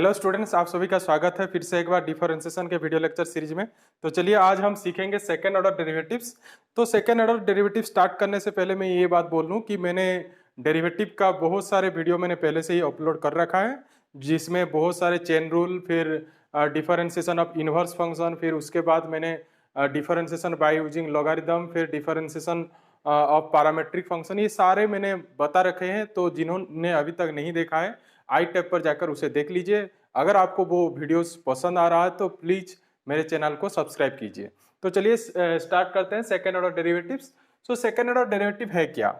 Hello students, आप सभी का स्वागत है फिर से एक बार डिफरेंशिएशन के वीडियो लेक्चर सीरीज में। तो चलिए आज हम सीखेंगे सेकेंड ऑर्डर डेरिवेटिव्स। तो सेकेंड ऑर्डर डेरिवेटिव स्टार्ट करने से पहले मैं ये बात बोल लूँ कि मैंने डेरिवेटिव का बहुत सारे वीडियो मैंने पहले से ही अपलोड कर रखा है, जिसमें बहुत सारे चेन रूल, फिर डिफरेंशिएशन ऑफ इनवर्स फंक्शन, फिर उसके बाद मैंने डिफरेंशिएशन बाय यूजिंग लॉगरिथम, फिर डिफरेंशिएशन ऑफ पैरामीट्रिक फंक्शन, ये सारे मैंने बता रखे हैं। तो जिन्होंने अभी तक नहीं देखा है आई टैब पर जाकर उसे देख लीजिए। अगर आपको वो वीडियोस पसंद आ रहा है तो प्लीज मेरे चैनल को सब्सक्राइब कीजिए। तो चलिए स्टार्ट करते हैं second order derivatives. So second order derivative है क्या?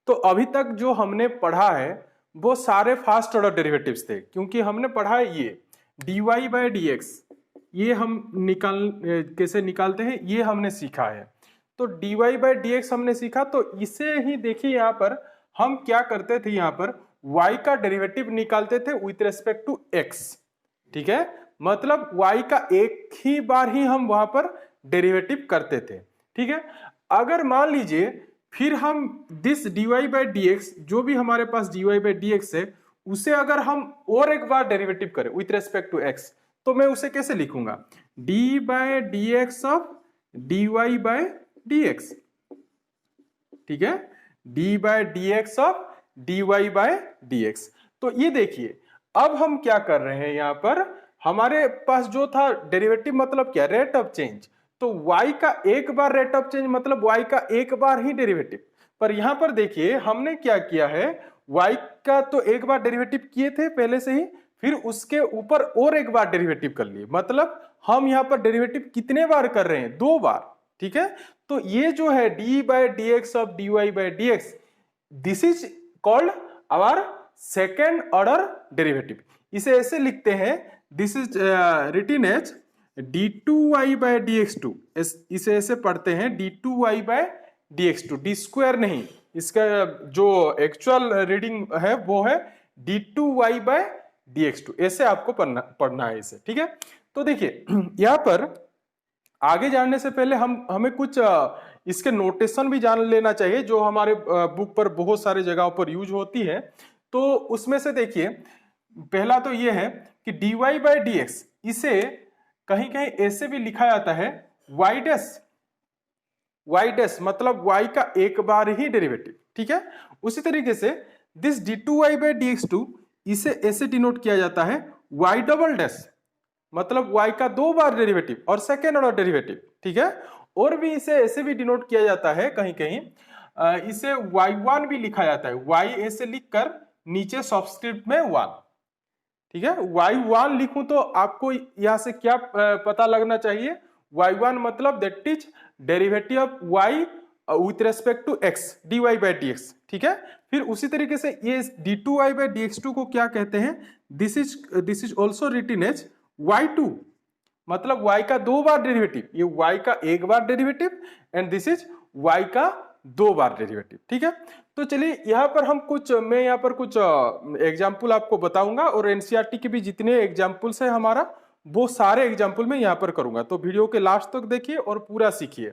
तो अभी तक जो हमने पढ़ा है वो सारे फर्स्ट ऑर्डर डेरिवेटिव्स थे, क्योंकि हमने पढ़ा है ये dy बाय dx, ये हम कैसे निकालते हैं ये हमने सीखा है। तो dy बाय dx हमने सीखा, तो इसे ही देखिए यहाँ पर हम क्या करते थे, यहाँ पर y का डेरिवेटिव निकालते थे विथ रेस्पेक्ट टू x। ठीक है, मतलब y का एक ही बार ही हम वहां पर डेरिवेटिव करते थे। ठीक है, अगर मान लीजिए फिर हम दिस dy बाय dx, जो भी हमारे पास dy बाय dx है, उसे अगर हम और एक बार डेरिवेटिव करें विथ रेस्पेक्ट टू x, तो मैं उसे कैसे लिखूंगा? d by dx of dy by dx। ठीक है, d by dx of dy by dx। तो ये देखिए अब हम क्या कर रहे हैं, यहां पर हमारे पास जो था डेरिवेटिव मतलब क्या, रेट ऑफ चेंज। तो y का एक बार रेट ऑफ चेंज मतलब y का एक बार ही डेरिवेटिव। पर यहां पर देखिए हमने क्या किया है, y का तो एक बार डेरिवेटिव किए थे पहले से ही, फिर उसके ऊपर और एक बार डेरिवेटिव कर लिए। मतलब हम यहां पर डेरिवेटिव कितने बार कर रहे हैं? दो बार। ठीक है, तो ये जो है d by dx of dy by dx, this is called our second order derivative. इसे ऐसे लिखते हैं, this is written as d2y by dx2। इसे ऐसे पढ़ते हैं d2y by dx2, d square नहीं, इसका जो एक्चुअल रीडिंग है वो है d2y बाय dx2। ऐसे आपको पढ़ना है इसे। ठीक है, तो देखिए यहां पर आगे जानने से पहले हमें कुछ इसके नोटेशन भी जान लेना चाहिए, जो हमारे बुक पर बहुत सारे जगहों पर यूज होती है। तो उसमें से देखिए पहला तो ये है कि dy बाय dx, इसे कहीं कहीं ऐसे भी लिखा जाता है y डैश, मतलब y का एक बार ही डेरिवेटिव। ठीक है, उसी तरीके से दिस d2y बाय dx2, इसे ऐसे डिनोट किया जाता है y डबल डैश, मतलब y का दो बार डेरिवेटिव और सेकेंड ऑर्डर डेरिवेटिव। ठीक है, और भी इसे ऐसे भी डिनोट किया जाता है कहीं कहीं, इसे y1 भी लिखा जाता है, y ऐसे लिखकर नीचे सबस्क्रिप्ट में 1। ठीक है, y1 लिखूं तो आपको यहां से क्या पता लगना चाहिए? y1 मतलब that is derivative of y with respect to x, dy by dx। ठीक है, फिर उसी तरीके से ये d2y बाय dx2 को क्या कहते हैं? This is also written as y2, मतलब y का दो बार डेरिवेटिव, ये y का एक बार derivative and this is y का दो बार डेरिवेटिव। ठीक है, तो चलिए यहाँ पर मैं यहाँ पर कुछ एग्जाम्पल आपको बताऊंगा, और एनसीईआरटी के भी जितने एग्जाम्पल्स है हमारा, वो सारे एग्जाम्पल मैं यहाँ पर करूंगा। तो वीडियो के लास्ट तक देखिए और पूरा सीखिए।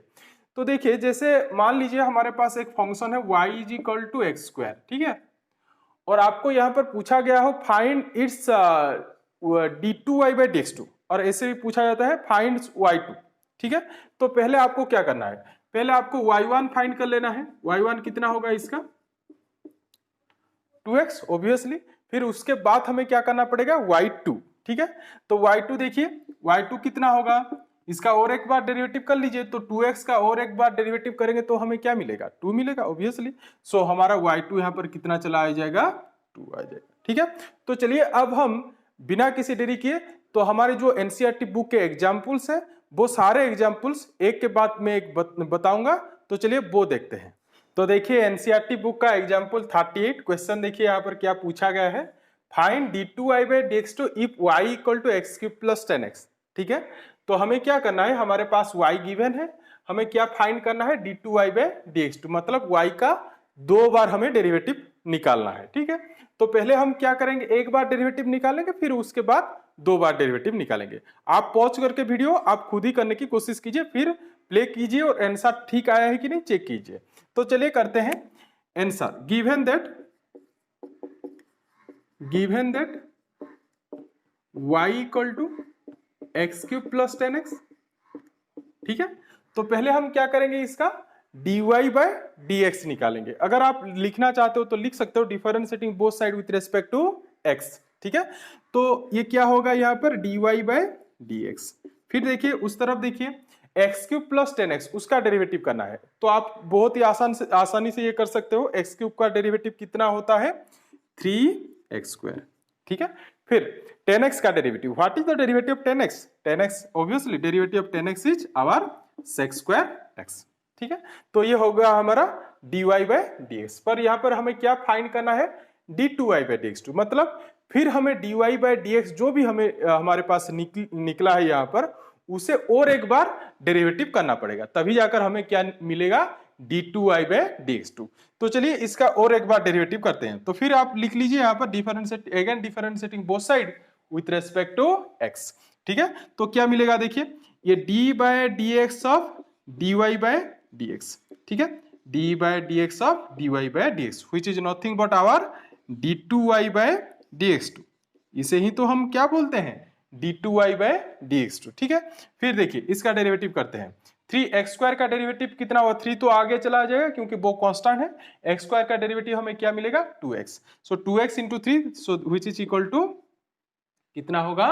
तो देखिए जैसे मान लीजिए हमारे पास एक फंक्शन है y is equal to x square. ठीक है, और आपको यहाँ पर पूछा गया हो find its d2y by dx2, और ऐसे भी पूछा जाता है फाइंड y2। ठीक है, तो पहले आपको क्या करना है, पहले आपको y1 फाइंड कर लेना है। y1 कितना होगा इसका? 2x obviously. फिर उसके बाद हमें क्या करना पड़ेगा? y2। ठीक है, तो y2 देखिए y2 कितना होगा, इसका और एक बार डेरिवेटिव कर लीजिए। तो 2x का और एक बार डेरिवेटिव करेंगे तो हमें क्या मिलेगा? 2 मिलेगा ऑब्वियसली। सो हमारा y2 यहाँ पर कितना चला आ जाएगा? 2 आ जाएगा। ठीक है, तो चलिए अब हम बिना किसी देरी किए, तो हमारे जो एनसीईआरटी बुक के एग्जाम्पल्स है वो सारे एग्जाम्पल्स एक के बाद में एक बताऊंगा। तो चलिए वो देखते हैं। तो देखिए एनसीईआरटी बुक का एग्जाम्पल 38 क्वेश्चन देखिए यहाँ पर क्या पूछा गया है, find d2y by dx2 if y equal to x cube plus 10x। ठीक है, तो हमें क्या करना है, हमारे पास y गिवन है, हमें क्या फाइंड करना है? d2y बाय dx2, मतलब y का दो बार हमें डेरिवेटिव निकालना है। ठीक है, तो पहले हम क्या करेंगे, एक बार डेरिवेटिव निकालेंगे, फिर उसके बाद दो बार डेरिवेटिव निकालेंगे। आप पॉज करके वीडियो आप खुद ही करने की कोशिश कीजिए, फिर प्ले कीजिए और आंसर ठीक आया है कि नहीं चेक कीजिए। तो चलिए करते हैं answer. Given that y equal to x cube plus 10x। ठीक है, तो पहले हम क्या करेंगे, इसका dy बाय dx निकालेंगे। अगर आप लिखना चाहते हो तो लिख सकते हो differentiating both side with respect to x। ठीक है, तो ये क्या होगा यहाँ पर dy बाय dx। फिर देखिए उस तरफ देखिए एक्स क्यूब प्लस 10x उसका डेरिवेटिव करना है, तो आप बहुत ही आसानी से ये कर सकते हो। एक्स क्यूब का डेरिवेटिव कितना होता है 3x²। ठीक है, फिर 10x का derivative, what is the derivative of 10x? 10x obviously derivative of 10x is our sec²x। ठीक है, तो ये होगा हमारा dy बाय dx। पर यहाँ पर हमें क्या फाइंड करना है, d2y बाय dx2। मतलब फिर हमें dy बाय dx जो भी हमें हमारे पास निकला है यहाँ पर, उसे और एक बार डेरिवेटिव करना पड़ेगा, तभी जाकर हमें क्या मिलेगा d2y बाय dx2। तो चलिए इसका और एक बार डेरिवेटिव करते हैं। तो फिर आप लिख लीजिए यहाँ पर differentiating both side with respect to x। ठीक है, तो क्या मिलेगा देखिए, ये d by dx of dy by dx। ठीक है, d by dx of dy by dx which is nothing but our d2y by dx2। इसे ही तो हम क्या बोलते हैं d2y बाय dx2। ठीक है, फिर देखिए इसका डेरिवेटिव करते हैं। 3x² का डेरिवेटिव कितना हुआ, 3 तो आगे चला जाएगा क्योंकि वो कांस्टेंट है। x² का डेरिवेटिव हमें क्या मिलेगा 2x। So 2x into 3 so which is equal to कितना होगा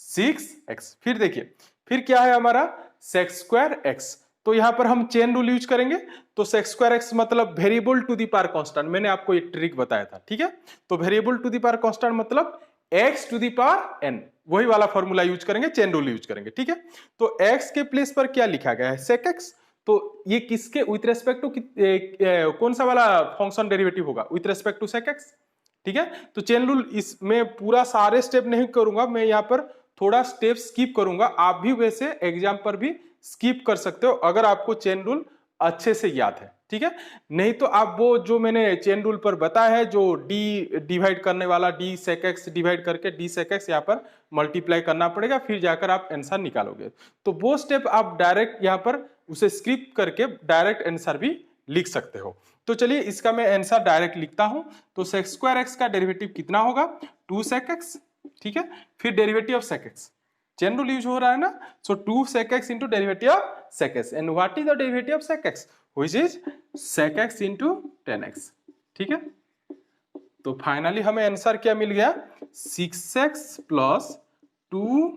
6x। फिर देखिए फिर क्या है हमारा sec²x। तो यहां पर हम चेन रूल यूज करेंगे, तो sec²x मतलब variable to the power constant. मैंने आपको एक ट्रिक बताया था। ठीक है, तो variable to the power constant मतलब x to the power n, वही वाला फॉर्मूला यूज करेंगे, चेन रूल यूज करेंगे। ठीक है, तो x के प्लेस पर क्या लिखा गया है sec(x)। तो ये किसके विथ रेस्पेक्ट टू कौन सा वाला फंक्शन डेरिवेटिव होगा विथ रेस्पेक्ट टू sec(x)। ठीक है, तो चेन रूल इसमें पूरा सारे स्टेप नहीं करूंगा, मैं यहाँ पर थोड़ा स्टेप स्किप करूंगा। आप भी वैसे एग्जाम पर भी स्किप कर सकते हो अगर आपको चेन रूल अच्छे से याद है। ठीक है, नहीं तो आप वो जो मैंने चेन रूल पर बताया है, जो डी डिवाइड करने वाला d sec(x) डिवाइड करके d sec(x) यहाँ पर मल्टीप्लाई करना पड़ेगा, फिर जाकर आप आंसर निकालोगे। तो वो स्टेप आप डायरेक्ट यहाँ पर उसे स्किप करके डायरेक्ट आंसर भी लिख सकते हो। तो चलिए इसका मैं आंसर डायरेक्ट लिखता हूं। तो sec²x का डेरिवेटिव कितना होगा 2 sec(x). ठीक है, फिर derivative of sec(x) chain rule use हो रहा है ना, सो 2 sec(x) into derivative of sec(x) and what is the derivative of sec(x) which is sec(x) into 10x। ठीक है, तो फाइनली हमें आंसर क्या मिल गया 6x plus 2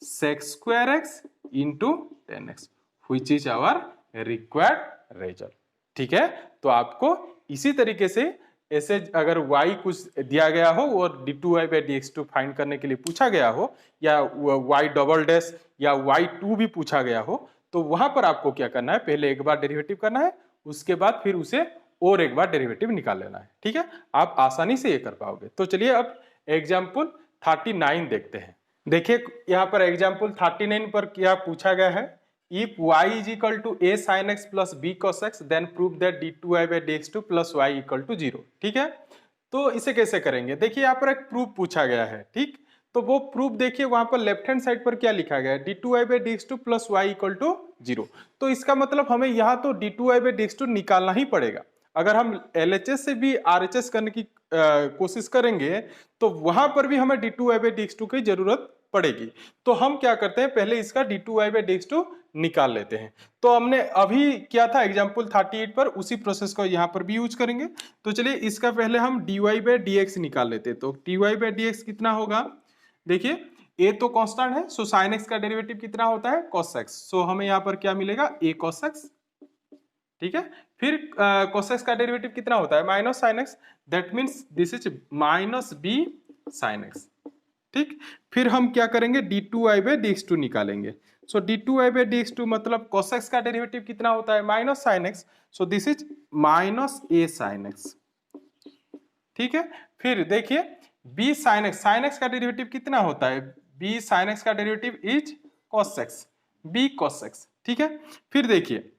sec²x into 10x which is our required result. ठीक है, तो आपको इसी तरीके से ऐसे अगर y कुछ दिया गया हो और d2y बाय dx2 फाइंड करने के लिए पूछा गया हो, या y डबल डैश या y2 भी पूछा गया हो, तो वहां पर आपको क्या करना है, पहले एक बार डेरिवेटिव करना है, उसके बाद फिर उसे और एक बार डेरिवेटिव निकाल लेना है। ठीक है, आप आसानी से ये कर पाओगे। तो चलिए अब एग्जाम्पल 39 देखते हैं। देखिए यहाँ पर एग्जाम्पल 39 पर क्या पूछा गया है, if y is equal to a sin x plus b cos x then prove that d2y by dx2 plus y equal to 0। ठीक है, तो इसे कैसे करेंगे, देखिए यहाँ पर एक प्रूफ पूछा गया है। ठीक, तो वो प्रूफ देखिए वहां पर लेफ्ट हैंड साइड पर क्या लिखा गया है d2y by dx2 plus y equal to 0। तो इसका मतलब हमें यहाँ तो d2y by dx2 निकालना ही पड़ेगा। अगर हम LHS से भी RHS करने की कोशिश करेंगे तो वहां पर भी हमें d2y by dx2 की जरूरत पड़ेगी। तो हम क्या करते हैं, पहले इसका d2y by dx2 निकाल लेते हैं। तो हमने अभी क्या था एग्जाम्पल 38 पर, उसी प्रोसेस को यहाँ पर भी यूज करेंगे। तो चलिए इसका पहले हम dy by dx निकाल लेते हैं। तो dy by dx कितना होगा, देखिए a तो कांस्टेंट है, सो sin x का डेरिवेटिव कितना होता है cos x। सो हमें यहाँ पर क्या मिलेगा a cos x। ठीक है, फिर cos x का डेरिवेटिव कितना होता है minus sin x, that means this is minus b sin x। ठीक, फिर हम क्या करेंगे d2y by dx2 निकालेंगे। सो d2y by dx2 मतलब cos x का डेरिवेटिव कितना होता है minus sin x, so this is minus a sin x। ठीक है, फिर देखिए b sin x का डेरिवेटिव कितना होता है, b sin x का derivative is cos x, b cos x। ठीक है, फिर देखिए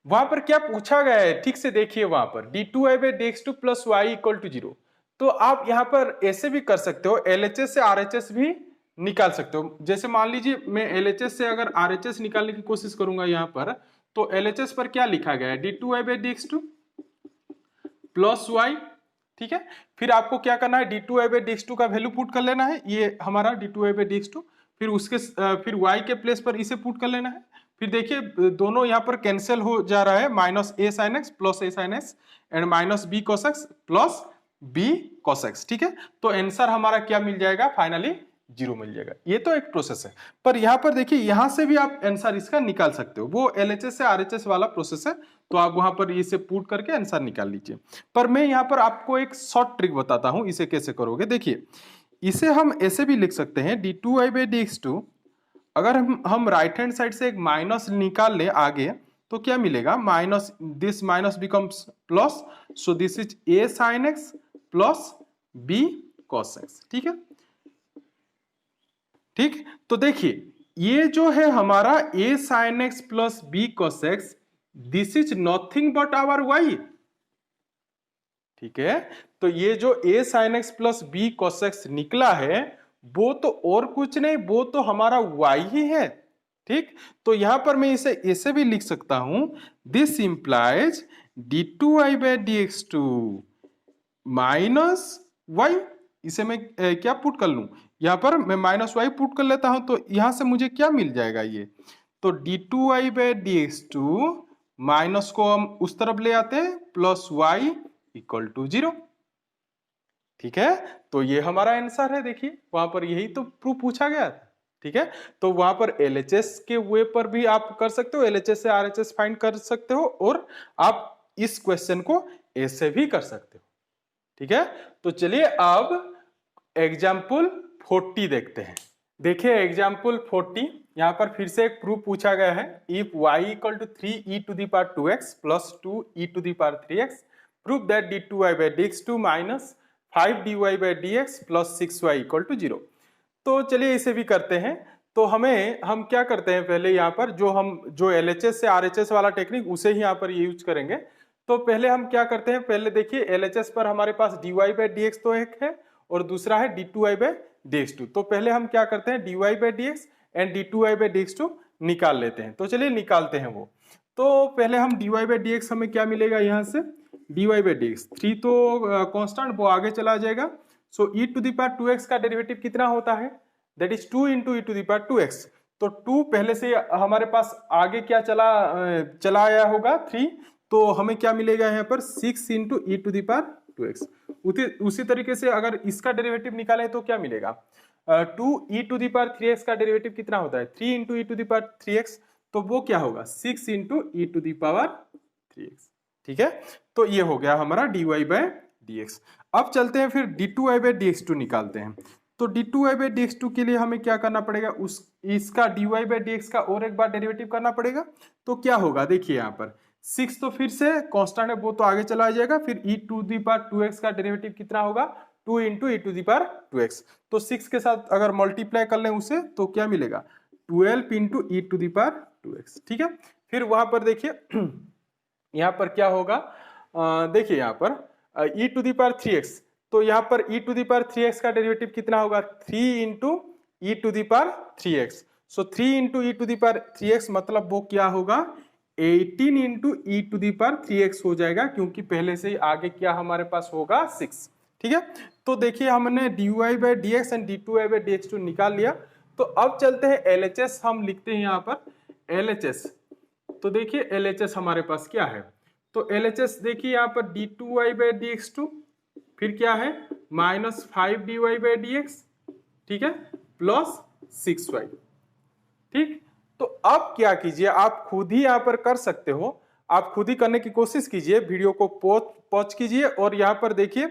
वहां पर क्या पूछा गया है, ठीक से देखिए वहां पर d2y by dx2 plus y equal to 0। तो आप यहाँ पर ऐसे भी कर सकते हो, LHS से RHS भी निकाल सकते हो। जैसे मान लीजिए मैं LHS से अगर RHS निकालने की कोशिश करूंगा यहाँ पर, तो LHS पर क्या लिखा गया है d2y by dx2 plus y ठीक है। फिर आपको क्या करना है, d2y/dx2 का वैल्यू पुट कर लेना है, ये हमारा d2y/dx2, फिर उसके फिर y के प्लेस पर इसे पुट कर लेना है। फिर देखिए दोनों यहाँ पर कैंसिल हो जा रहा है, minus a sin x plus a sin x and minus b cos x plus b cos x, ठीक है। तो आंसर हमारा क्या मिल जाएगा, फाइनली 0 मिल जाएगा। ये तो एक प्रोसेस है, पर यहाँ पर देखिए यहाँ से भी आप आंसर इसका निकाल सकते हो, वो LHS से RHS वाला प्रोसेस है, तो आप वहां पर इसे पुट करके आंसर निकाल लीजिए। पर मैं यहाँ पर आपको एक शॉर्ट ट्रिक बताता हूं, इसे कैसे करोगे। देखिए इसे हम ऐसे भी लिख सकते हैं, d2y/dx2, अगर हम राइट हैंड साइड से एक माइनस निकाल ले आगे तो क्या मिलेगा, minus this minus becomes plus, so this is a sin x plus b cos x, ठीक है। ठीक, तो देखिए ये जो है हमारा a sin x plus b cos x, this is nothing but our y, ठीक है। तो ये जो a sin x plus b cos x निकला है वो तो और कुछ नहीं, वो तो हमारा y ही है, ठीक। तो यहां पर मैं इसे ऐसे भी लिख सकता हूं, this implies d2y/dx2 minus y, इसे मैं क्या पुट कर लूं, यहां पर मैं माइनस y पुट कर लेता हूं, तो यहां से मुझे क्या मिल जाएगा, ये तो d2y/dx2 माइनस को हम उस तरफ ले आते हैं, प्लस y इक्वल टू 0, ठीक है। तो ये हमारा आंसर है, देखिए वहां पर यही तो प्रूफ पूछा गया था, ठीक है। तो वहां पर LHS के वे पर भी आप कर सकते हो, LHS से RHS फाइंड कर सकते हो, और आप इस क्वेश्चन को ऐसे भी कर सकते हो, ठीक है। तो चलिए अब एग्जाम्पल 40 देखते हैं। देखिए एग्जाम्पल 40, यहां पर फिर से एक प्रूफ पूछा गया है, if y equal to 3e⁻²x plus 2e⁻3x prove that d2y/dx2 minus 5dy/dx plus 6y equal to 0। तो चलिए इसे भी करते हैं। तो हम क्या करते हैं, पहले यहाँ पर जो LHS से RHS वाला टेक्निक उसे ही यहाँ पर यूज करेंगे। तो पहले हम क्या करते हैं, पहले देखिए LHS पर हमारे पास dy/dx तो एक है और दूसरा है d2y/dx2। तो पहले हम क्या करते हैं, dy/dx एंड d2y/dx2 निकाल लेते हैं। तो चलिए निकालते हैं वो। तो पहले हम dy/dx हमें क्या मिलेगा, यहाँ से dy/dx 3 तो कांस्टेंट, वो आगे चला जाएगा। सो e⁻²x का डेरिवेटिव कितना होता है, दैट इज 2 इंटू e⁻²x। तो 2 पहले से हमारे पास आगे क्या चला आया होगा 3, तो हमें क्या मिलेगा यहाँ पर 6 इंटू e⁻²x। उसी तरीके से अगर इसका डेरिवेटिव निकालें तो क्या मिलेगा, 2e⁻3x का डेरिवेटिव कितना होता है, 3 इंटू e⁻3x, तो वो क्या होगा 6 इंटू e⁻3x, ठीक है। तो ये हो गया हमारा dy/dx। अब चलते हैं फिर d2y/dx2 निकालते हैं। तो d2y/dx2 के लिए हमें क्या करना पड़ेगा, इसका dy/dx का और एक बार डेरिवेटिव करना पड़ेगा। तो क्या होगा, देखिए यहाँ पर 6 तो फिर से कांस्टेंट है, वो तो आगे चला जाएगा, फिर e⁻2x का डेरिवेटिव कितना होगा, 2 इंटू e⁻2x। तो 6 के साथ अगर मल्टीप्लाई कर लें उसे तो क्या मिलेगा, 12 इंटू e⁻2x, ठीक है। फिर वहां पर देखिए यहाँ पर क्या होगा, देखिए यहाँ पर e⁻3x, तो यहाँ पर e⁻3x का डेरिवेटिव कितना होगा, 3 इंटू e⁻3x। सो 3 इंटू e⁻3x मतलब वो क्या होगा, 18 इंटू e⁻3x हो जाएगा, क्योंकि पहले से ही आगे क्या हमारे पास होगा 6, ठीक है। तो देखिए हमने dy/dx एंड d2y/dx2 निकाल लिया। तो अब चलते हैं LHS, हम लिखते हैं यहाँ पर LHS। तो देखिए LHS हमारे पास क्या है, तो LHS देखिए यहाँ पर d2y/dx2, फिर क्या है माइनस 5dy/dx, ठीक है, प्लस 6y, ठीक। तो अब क्या कीजिए, आप खुद ही यहाँ पर कर सकते हो, आप खुद ही करने की कोशिश कीजिए, वीडियो को पॉज कीजिए और यहाँ पर देखिए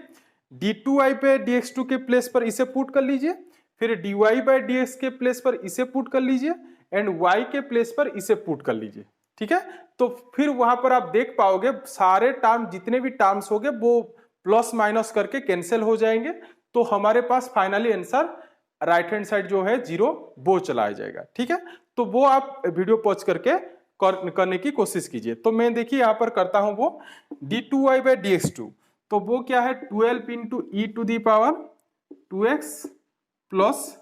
d2y/dx2 के प्लेस पर इसे पुट कर लीजिए, फिर dy/dx के प्लेस पर इसे पुट कर लीजिए एंड y के प्लेस पर इसे पुट कर लीजिए, ठीक है। तो फिर वहां पर आप देख पाओगे सारे टर्म, जितने भी टर्म्स होंगे वो प्लस माइनस करके कैंसिल हो जाएंगे। तो हमारे पास finally answer right hand side जो है 0 वो चला जाएगा, ठीक है। तो वो आप वीडियो पॉज करके करने की कोशिश कीजिए। तो मैं देखिए यहाँ पर करता हूं वो d2y/dx2, तो वो क्या है 12 into e⁻2x plus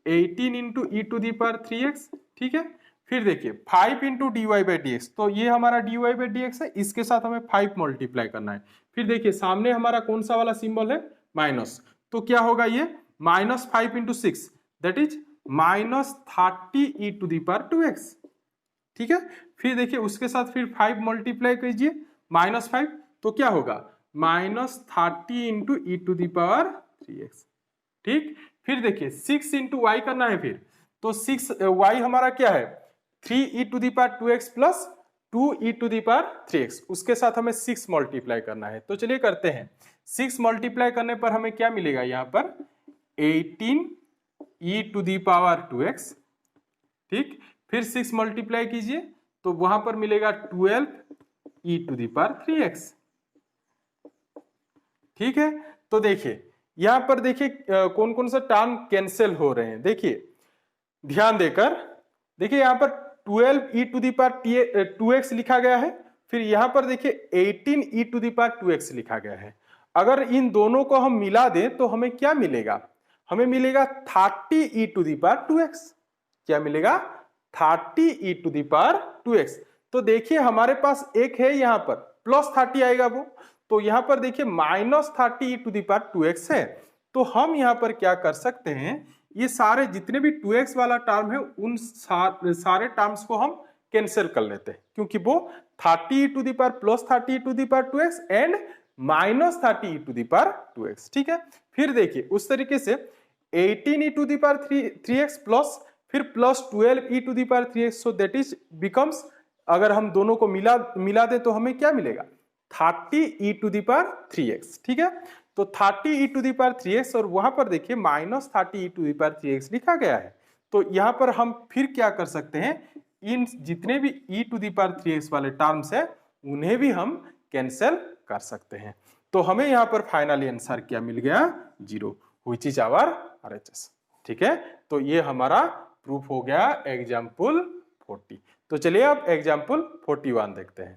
18 into e⁻3x, ठीक है। फिर देखिए 5 into d y by D x, तो ये हमारा d y by D x है, इसके साथ हमें 5 मल्टीप्लाई करना है। फिर देखिए सामने हमारा कौन सा वाला सिंबल है, माइनस, तो क्या होगा ये -5 into 6 that is -30 e to the power 2x, ठीक है। फिर देखिए उसके साथ फिर 5 मल्टीप्लाई कीजिए -5, तो क्या होगा -30 into e to the power 3x, ठीक। फिर देखिए 6 इंटू वाई करना है, फिर तो 6 वाई हमारा क्या है 3 e to the power 2x plus 2 e to the power 3x, उसके साथ हमें 6 मल्टीप्लाई करना है। तो चलिए करते हैं, 6 मल्टीप्लाई करने पर हमें क्या मिलेगा, यहाँ पर 18 e to the power 2x, ठीक। फिर 6 मल्टीप्लाई कीजिए तो वहां पर मिलेगा 12 e to the power 3x, ठीक है। तो देखिए यहां पर देखिए कौन कौन सा टर्म कैंसिल हो रहे हैं, देखिए ध्यान देकर देखिए, यहां पर 12 e to the power 2x लिखा गया है, फिर यहां पर देखिए 18 e to the power 2x लिखा गया है। अगर इन दोनों को हम मिला दें तो हमें क्या मिलेगा, हमें मिलेगा 30 e to the power 2x, क्या मिलेगा 30 e to the power 2x। तो देखिए हमारे पास एक है यहाँ पर प्लस 30 आएगा वो, तो यहाँ पर देखिए -30 e to the power 2x है। तो हम यहाँ पर क्या कर सकते हैं, ये सारे जितने भी 2x वाला टर्म है उन सारे टर्म्स को हम कैंसिल कर लेते हैं, क्योंकि वो 30 e to the power plus 30 e to the power 2x and -30 e to the power 2x, ठीक है। फिर देखिए उस तरीके से 18 e to the power 3x plus फिर plus 12 e to the power 3x, so that is becomes, अगर हम दोनों को मिला दे तो हमें क्या मिलेगा 30 e to the power 3x, ठीक है। तो 30 e to the power 3x और वहां पर देखिए -30 e to the power 3x लिखा गया है। तो यहां पर हम फिर क्या कर सकते हैं, इन जितने भी ई टू दी पावर 3x वाले टर्म्स है उन्हें भी हम कैंसिल कर सकते हैं। तो हमें यहां पर फाइनली आंसर क्या मिल गया 0, व्हिच इज आवर RHS, ठीक है। तो ये हमारा प्रूफ हो गया एग्जाम्पल 40। तो चलिए अब एग्जाम्पल 41 देखते हैं।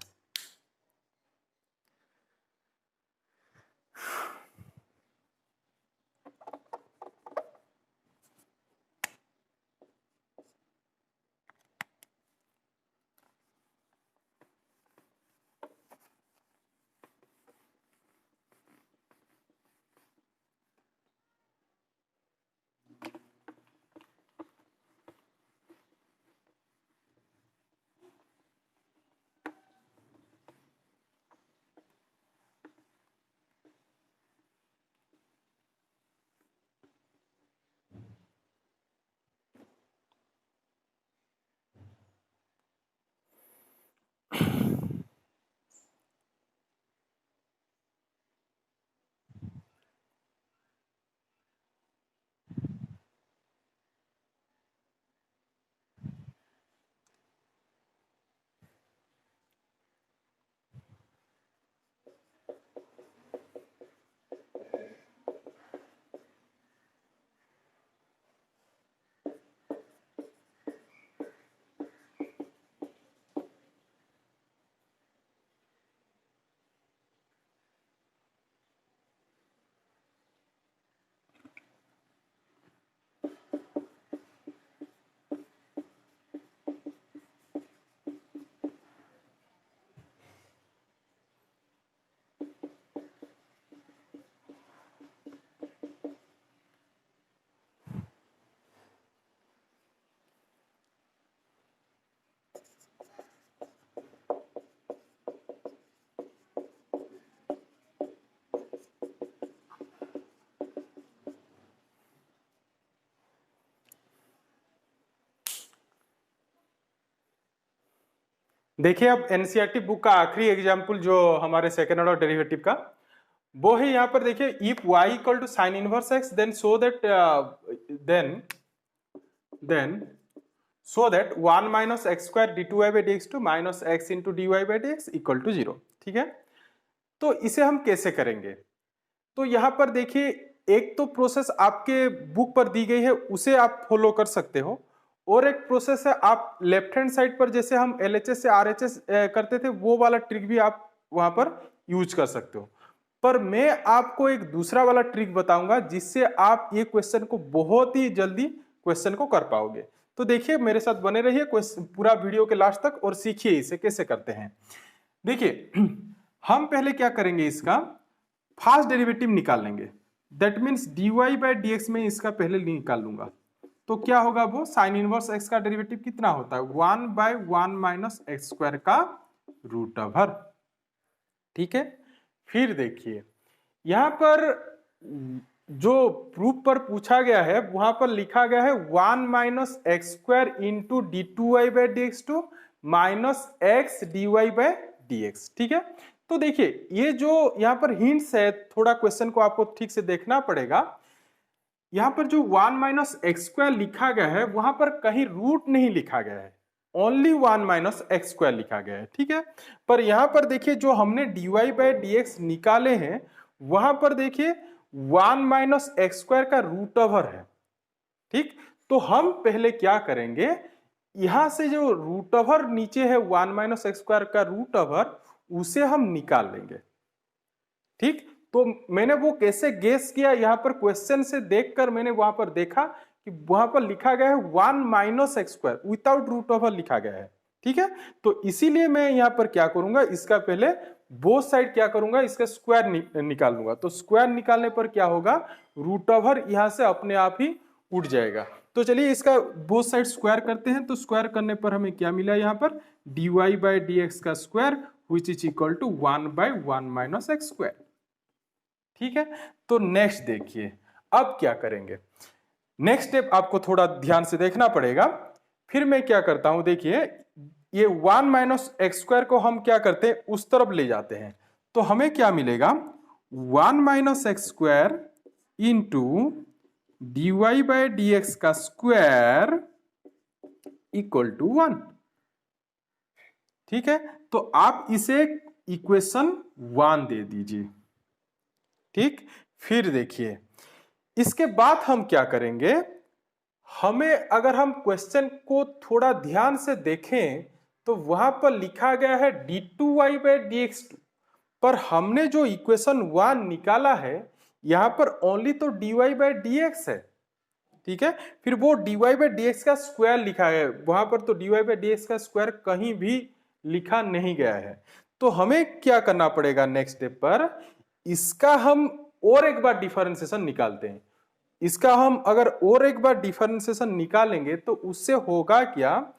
देखिए अब एनसीईआरटी बुक का आखिरी एग्जाम्पल जो हमारे सेकेंड ऑर्डर डेरिवेटिव का, वो है यहाँ पर देखिए if y equal to sine inverse x then so that 1 minus x square d two y by D x two minus x into d y by D x equal to 0, ठीक है। तो इसे हम कैसे करेंगे, तो यहाँ पर देखिए एक तो प्रोसेस आपके बुक पर दी गई है उसे आप फॉलो कर सकते हो, और एक प्रोसेस है आप लेफ्ट हैंड साइड पर जैसे हम LHS से RHS करते थे वो वाला ट्रिक भी आप वहां पर यूज कर सकते हो। पर मैं आपको एक दूसरा वाला ट्रिक बताऊंगा जिससे आप ये क्वेश्चन को बहुत ही जल्दी क्वेश्चन को कर पाओगे। तो देखिए मेरे साथ बने रहिए पूरा वीडियो के लास्ट तक और सीखिए इसे कैसे करते हैं। देखिए हम पहले क्या करेंगे, इसका फास्ट डेरिवेटिव निकाल लेंगे। That means dy by D x में इसका पहले निकाल लूंगा। तो क्या होगा वो, साइन इनवर्स एक्स का डेरिवेटिव कितना होता है, 1 बाय 1 माइनस एक्स स्क्वायर का रूट ओवर। ठीक है, फिर देखिए यहां पर जो प्रूफ पर पूछा गया है वहां पर लिखा गया है 1 minus x square into d two y by D x two minus x d y by D x. ठीक है, तो देखिए ये जो यहाँ पर हिंट्स है, थोड़ा क्वेश्चन को आपको ठीक से देखना पड़ेगा। यहाँ पर जो 1 माइनस एक्स स्क्वायर लिखा गया है वहां पर कहीं रूट नहीं लिखा गया है, ओनली 1 माइनस एक्स स्क्वायर लिखा गया है। ठीक है, पर यहां पर देखिए जो हमने dy बाई डी एक्स निकाले हैं वहां पर देखिए 1 माइनस एक्स स्क्वायर का रूट ओवर है। ठीक, तो हम पहले क्या करेंगे, यहां से जो रूट ओवर नीचे है 1 माइनस एक्स स्क्वायर का रूट ओवर, उसे हम निकाल लेंगे। ठीक, तो मैंने वो कैसे गेस किया, यहां पर क्वेश्चन से देखकर मैंने वहां पर देखा कि वहां पर लिखा गया है 1 minus x square without root over लिखा गया है। ठीक है, तो इसीलिए मैं यहां पर क्या करूंगा, इसका पहले बोथ साइड क्या करूंगा, इसका स्क्वायर निकाल लूंगा। तो स्क्वायर निकालने पर क्या होगा, रूट ओवर यहां से अपने आप ही उठ जाएगा। तो चलिए इसका बोथ साइड स्क्वायर करते हैं। तो स्क्वायर करने पर हमें क्या मिला, यहाँ पर dy बाई डी एक्स का square which is equal to 1 by 1 minus x square. ठीक है, तो नेक्स्ट देखिए अब क्या करेंगे। नेक्स्ट स्टेप आपको थोड़ा ध्यान से देखना पड़ेगा। फिर मैं क्या करता हूं, देखिए ये 1 माइनस एक्स स्क्वायर को हम क्या करते हैं, उस तरफ ले जाते हैं। तो हमें क्या मिलेगा, 1 minus x square into d y by D x का स्क्वायर इक्वल टू 1। ठीक है, तो आप इसे इक्वेशन 1 दे दीजिए। ठीक, फिर देखिए इसके बाद हम क्या करेंगे, हमें अगर हम क्वेश्चन को थोड़ा ध्यान से देखें तो वहां पर लिखा गया है d two y by D x two, पर हमने जो इक्वेशन 1 निकाला है यहां पर ओनली तो d y by D x है। ठीक है, फिर वो d y by D x का स्क्वायर लिखा है, वहां पर तो d y by D x का स्क्वायर कहीं भी लिखा नहीं गया है। तो हमें क्या करना पड़ेगा, नेक्स्ट स्टेप पर इसका हम और एक बार डिफरेंशिएशन निकालते हैं। इसका हम अगर और एक बार डिफरेंशिएशन निकालेंगे तो उससे होगा क्या,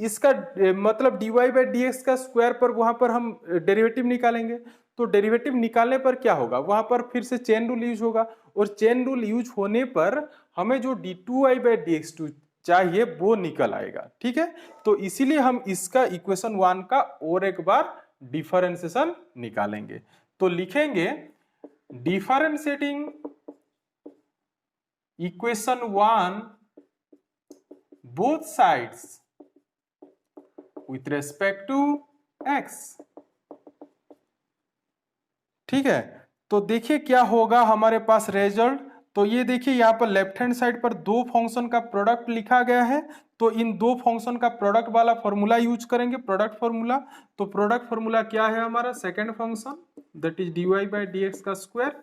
इसका मतलब dy बाई डी एक्स का स्क्वायर पर वहां पर हम डेरिवेटिव निकालेंगे। तो डेरिवेटिव निकालने पर क्या होगा, वहां पर फिर से चेन रूल यूज होगा, और चेन रूल यूज होने पर हमें जो d2y by D x to चाहिए वो निकल आएगा। ठीक है, तो इसीलिए हम इसका इक्वेशन 1 का और एक बार डिफरेंशिएशन निकालेंगे। तो लिखेंगे differentiating equation 1 both sides with respect to x। ठीक है, तो देखिए क्या होगा हमारे पास रिजल्ट। तो ये देखिए यहाँ पर लेफ्ट हैंड साइड पर दो फंक्शन का प्रोडक्ट लिखा गया है, तो इन दो फंक्शन का प्रोडक्ट वाला फॉर्मूला यूज करेंगे, प्रोडक्ट फॉर्मूला। तो प्रोडक्ट फॉर्मूला क्या है हमारा, second function that is dy by D x का square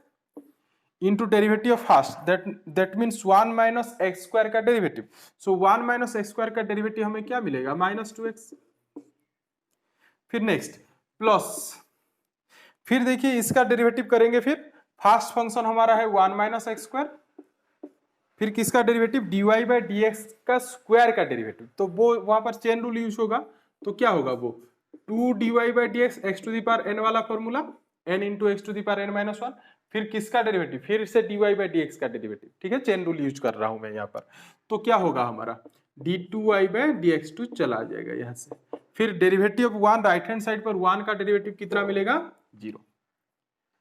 into derivative of first that means 1 minus x square का derivative. So 1 minus x square का डेरिवेटिव हमें क्या मिलेगा, -2x। फिर नेक्स्ट प्लस, फिर देखिए इसका डेरिवेटिव करेंगे, फिर फर्स्ट फंक्शन हमारा है 1 माइनस एक्स स्क्वायर, फिर किसका derivative, dy by D x का स्क्वायर का डेरिवेटिव। तो वो वहां पर चेन रूल यूज होगा, तो क्या होगा वो 2 dy by D x x to the power n वाला formula, n into x to the power n minus 1, फिर किसका डेरिवेटिव, फिर से dy बाई डी एक्स का डेरिवेटिव। ठीक है, चेन रूल यूज कर रहा हूं मैं यहाँ पर। तो क्या होगा हमारा d2y by D x to चला जाएगा यहाँ से, फिर derivative of 1 right hand side पर 1 का डेरिवेटिव कितना मिलेगा, 0।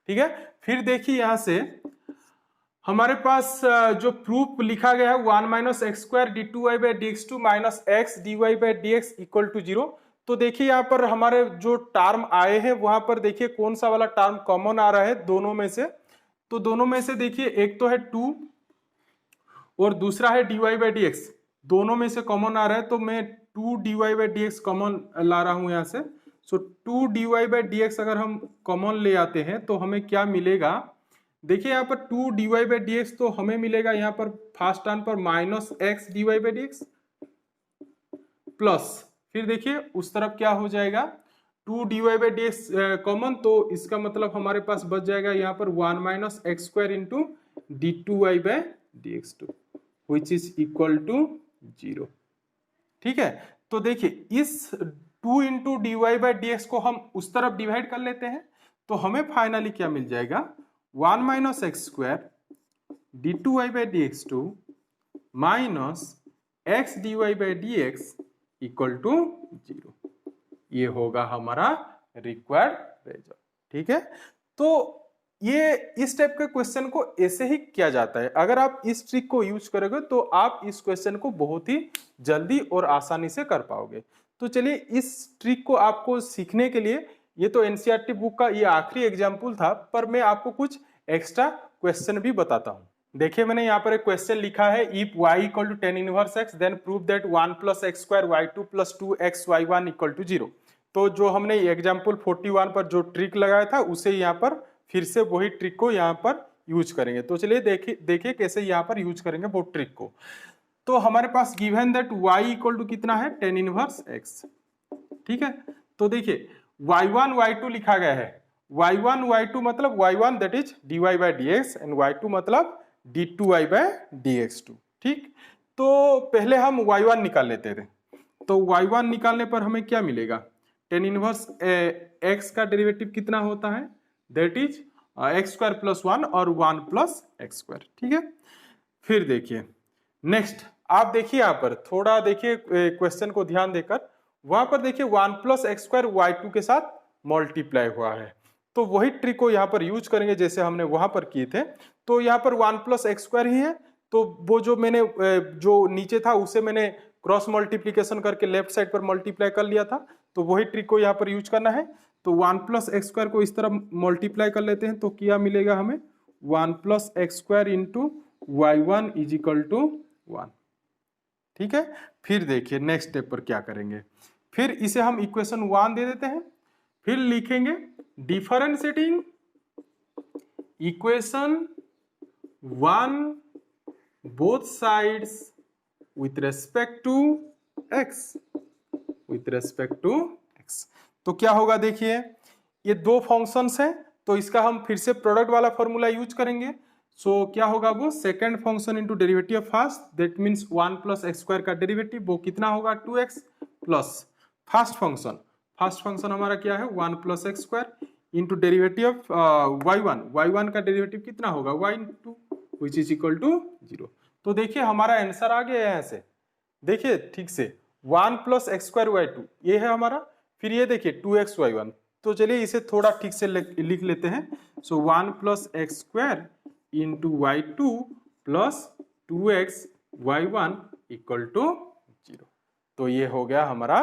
ठीक है, फिर देखिए यहां से हमारे पास जो प्रूफ लिखा गया है 1 minus x square d two y by D x two minus x d y by D x equal to 0। तो देखिए यहाँ पर हमारे जो टर्म आए हैं वहां पर देखिए कौन सा वाला टर्म कॉमन आ रहा है दोनों में से। तो दोनों में से देखिए एक तो है 2 और दूसरा है dy बाई डी एक्स, दोनों में से कॉमन आ रहा है। तो मैं 2 dy by D X common ला रहा हूं यहाँ से। So 2 dy by D X अगर हम कॉमन ले आते हैं तो हमें क्या मिलेगा, देखिए यहाँ पर 2 dy बाई डी एक्स तो हमें मिलेगा यहाँ पर फर्स्ट टर्म पर -x dy by D x, plus फिर देखिए उस तरफ क्या हो जाएगा 2 dy by D X common, तो इसका मतलब हमारे पास बच जाएगा यहाँ पर 1 minus x square into d two y by D x two which is equal to 0। ठीक है, तो देखिए इस 2 into d y by D x को हम उस तरफ डिवाइड कर लेते हैं, तो हमें फाइनली क्या मिल जाएगा 1 minus x square d two y by D x two minus x d y by D x equal to 0। ये होगा हमारा रिक्वायर्ड रिजल्ट। ठीक है, तो ये इस टाइप के क्वेश्चन को ऐसे ही किया जाता है। अगर आप इस ट्रिक को यूज करोगे तो आप इस क्वेश्चन को बहुत ही जल्दी और आसानी से कर पाओगे। तो चलिए इस ट्रिक को आपको सीखने के लिए, ये तो एनसीईआरटी बुक का ये आखिरी एग्जाम्पल था, पर मैं आपको कुछ एक्स्ट्रा क्वेश्चन भी बताता हूँ। देखिए मैंने यहाँ पर एक क्वेश्चन लिखा है, if y equal to tan inverse x then prove that 1 plus x square y two plus 2x y1 equal to 0। तो जो हमने एग्जाम्पल 41 पर जो ट्रिक लगाया था उसे यहाँ पर फिर से वही ट्रिक को यहाँ पर यूज करेंगे। तो चलिए देखिए कैसे यहाँ पर यूज करेंगे वो ट्रिक को। तो हमारे पास given that y equal to कितना है tan इनवर्स x। ठीक है, तो देखिए y1 y2 लिखा गया है, y1 y2 मतलब y1 that is dy by dx and y2 मतलब d2y बाई dx2। ठीक, तो पहले हम y1 निकाल लेते थे, तो y1 निकालने पर हमें क्या मिलेगा, tan इनवर्स x का डेरिवेटिव कितना होता है that is x square plus 1 और 1 प्लस एक्स स्क्वायर। ठीक है, फिर देखिए नेक्स्ट आप देखिए यहाँ पर थोड़ा देखिए क्वेश्चन को ध्यान देकर, वहां पर देखिए 1 प्लस एक्स स्क्वायर y2 के साथ मल्टीप्लाई हुआ है, तो वही ट्रिक को यहाँ पर यूज करेंगे जैसे हमने वहां पर किए थे। तो यहाँ पर 1 प्लस एक्स स्क्वायर ही है, तो वो जो मैंने जो नीचे था उसे मैंने क्रॉस मल्टीप्लीकेशन करके लेफ्ट साइड पर मल्टीप्लाई कर लिया था, तो वही ट्रिक को यहाँ पर यूज करना है। तो 1 प्लस एक्स स्क्वायर को इस तरह मल्टीप्लाई कर लेते हैं, तो क्या मिलेगा हमें 1 plus x square into y1 is equal to 1। ठीक है, फिर देखिए नेक्स्ट स्टेप पर क्या करेंगे, फिर इसे हम इक्वेशन 1 दे देते हैं, फिर लिखेंगे differentiating equation 1 both sides with respect to x, with respect to x। तो क्या होगा देखिए ये दो फंक्शंस हैं, तो इसका हम फिर से प्रोडक्ट वाला फॉर्मूला यूज करेंगे। सो क्या होगा वो second function into derivative of first, that means 1 plus x square का डेरिवेटिव वो कितना होगा 2x प्लस फर्स्ट फंक्शन हमारा क्या है 1 plus x square into derivative of y1 का डेरिवेटिव कितना होगा y into which is equal to 0। तो देखिए हमारा आंसर आ गया यहाँ से, देखिए ठीक से 1 प्लस एक्स स्क्वायर y2 ये है हमारा, फिर ये देखिए 2x y1। तो चलिए इसे थोड़ा ठीक से लिख लेते हैं। So 1 plus x square into y2 plus 2x y1 equal to 0। तो ये हो गया हमारा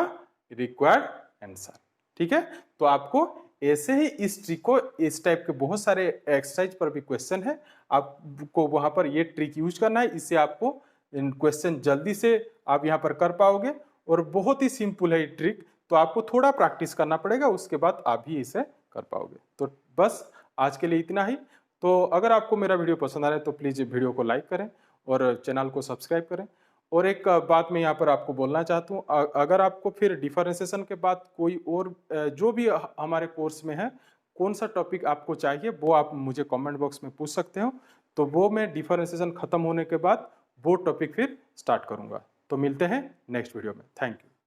रिक्वायर्ड आंसर। ठीक है, तो आपको ऐसे ही इस ट्रिक को, इस टाइप के बहुत सारे एक्सरसाइज पर भी क्वेश्चन है, आपको वहां पर ये ट्रिक यूज करना है, इससे आपको क्वेश्चन जल्दी से आप यहाँ पर कर पाओगे और बहुत ही सिंपल है ये ट्रिक। तो आपको थोड़ा प्रैक्टिस करना पड़ेगा, उसके बाद आप भी इसे कर पाओगे। तो बस आज के लिए इतना ही। तो अगर आपको मेरा वीडियो पसंद आ रहा है तो प्लीज़ वीडियो को लाइक करें और चैनल को सब्सक्राइब करें। और एक बात मैं यहाँ पर आपको बोलना चाहता हूँ, अगर आपको फिर डिफरेंशिएशन के बाद कोई और जो भी हमारे कोर्स में है कौन सा टॉपिक आपको चाहिए वो आप मुझे कमेंट बॉक्स में पूछ सकते हो, तो वो मैं डिफरेंशिएशन खत्म होने के बाद वो टॉपिक फिर स्टार्ट करूँगा। तो मिलते हैं नेक्स्ट वीडियो में। Thank you.